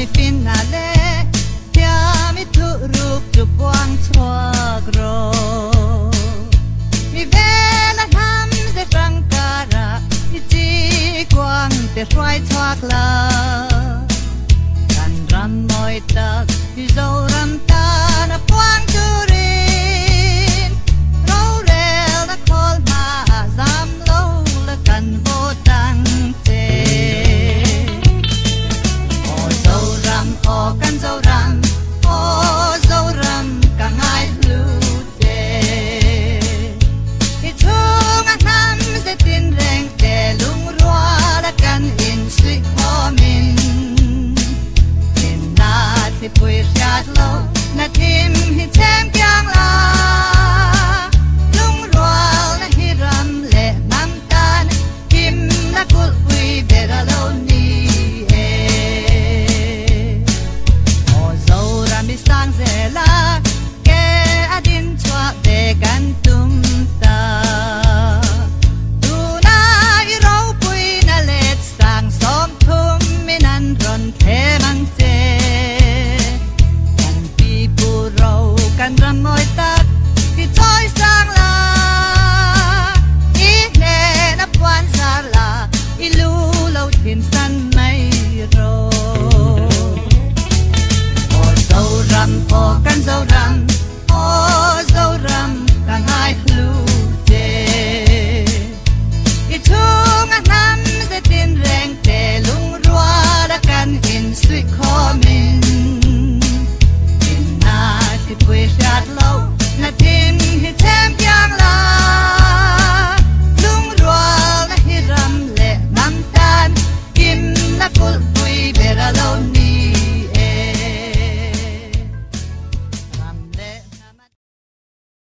mi fin na le tia mi thu rup chu quang chua gro mi ve na ham se frang kara i chi quang te roi chuak la kan ram moi tak pi zo